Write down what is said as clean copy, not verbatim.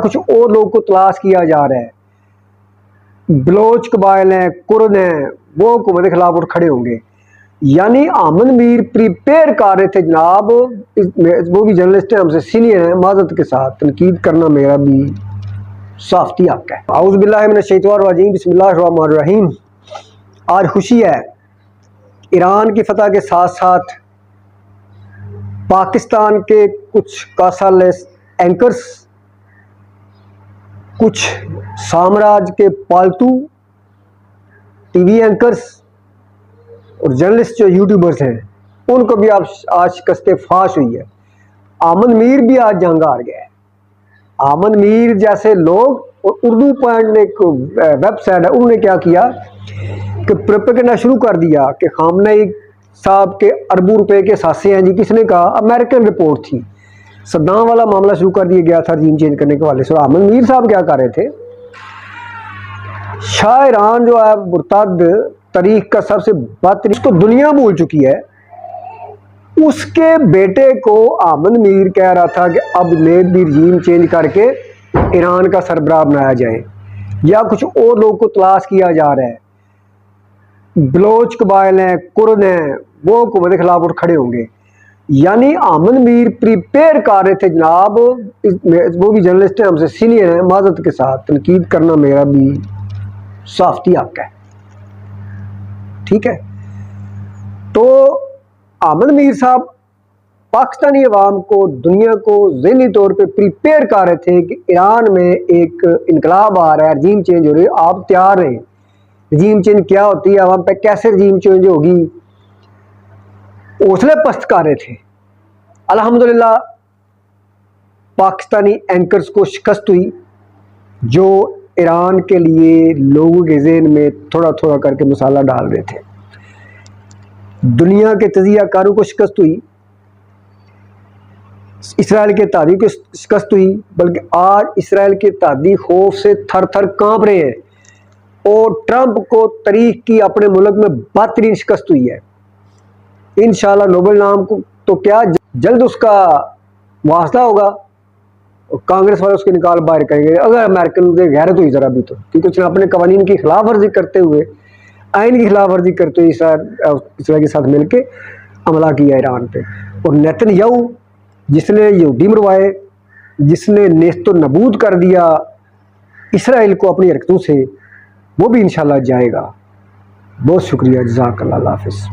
کچھ اور لوگوں کو تلاش کیا جا رہا ہے، بلوچ قبائل ہیں، کرد ہیں، وہ حکومت کے خلاف اٹھ کھڑے ہوں گے۔ یعنی امن میر پریپیئر کر رہے تھے جناب، وہ بھی جرنلسٹ ہیں، ہم سے سینئر ہیں، معذرت کے ساتھ تنقید کرنا میرا بھی صافتی حق ہے۔ اعوذ باللہ من الشیطان الرجیم، بسم اللہ الرحمن الرحیم۔ آج خوشی ہے، ایران کی فتح کے ساتھ ساتھ پاکستان کے کچھ کاسالیس اینکرز، کچھ سامراج کے پالتو ٹی وی اینکرز اور جرنلسٹ جو یوٹیوبرز ہیں، ان کو بھی آج شکست فاش ہوئی ہے۔ امن میر بھی آج جنگ ہار گیا ہے۔ امن میر جیسے لوگ، اور اردو پوائنٹ ایک ویب سائٹ ہے، انہوں نے کیا کیا کہ پروپیگنڈا شروع کر دیا کہ خامنہ صاحب کے اربوں روپے کے ساسے ہیں جی۔ کس نے کہا؟ امریکن رپورٹ تھی۔ صدام والا معاملہ شروع کر دیا گیا تھا رجیم چینج کرنے کے والے سے۔ امن میر صاحب کیا کر رہے تھے؟ شاہ ایران جو ہے مرتد، تاریخ کا سب سے بدترین، اس کو دنیا بھول چکی ہے، اس کے بیٹے کو امن میر کہہ رہا تھا کہ اب بھی رجیم چینج کر کے ایران کا سربراہ بنایا جائے، یا کچھ اور لوگوں کو تلاش کیا جا رہا ہے، بلوچ قبائل ہیں، کرد ہیں، وہ حکومت کے خلاف اٹھ کھڑے ہوں گے۔ یعنی امن میر پریپیئر کر رہے تھے جناب، وہ بھی جرنلسٹ ہیں، ہم سے سینئر ہیں، معذرت کے ساتھ تنقید کرنا میرا بھی صافتی حق ہے، ٹھیک ہے۔ تو امن میر صاحب پاکستانی عوام کو، دنیا کو ذہنی طور پہ پریپیئر کر رہے تھے کہ ایران میں ایک انقلاب آ رہا ہے، رجیم چینج ہو رہی ہے، آپ تیار رہیں۔ رجیم چینج کیا ہوتی ہے، عوام پہ کیسے رجیم چینج ہوگی، حوصلے پست کر رہے تھے۔ الحمدللہ پاکستانی اینکرز کو شکست ہوئی، جو ایران کے لیے لوگوں کے ذہن میں تھوڑا تھوڑا کر کے مسالہ ڈال رہے تھے۔ دنیا کے تجزیہ کاروں کو شکست ہوئی، اسرائیل کے اتحادی کو شکست ہوئی، بلکہ آج اسرائیل کے اتحادی خوف سے تھر تھر کانپ رہے ہیں، اور ٹرمپ کو تاریخ کی اپنے ملک میں بدترین شکست ہوئی ہے۔ انشاءاللہ نوبل نام کو تو کیا جلد اس کا واسطہ ہوگا، اور کانگریس والے اس کے نکال باہر کریں گے، اگر امریکن غیرت ہوئی ذرا بھی تو، کیونکہ اس نے اپنے قوانین کی خلاف ورزی کرتے ہوئے، آئین کی خلاف ورزی کرتے ہوئے اسرائیل کے ساتھ مل کے حملہ کیا ایران پہ۔ اور نیتن یاہو جس نے یہودی مروائے، جس نے نیست و نبود کر دیا اسرائیل کو اپنی حرکتوں سے، وہ بھی انشاءاللہ جائے گا۔ بہت شکریہ، جزاک اللہ، اللہ حافظ۔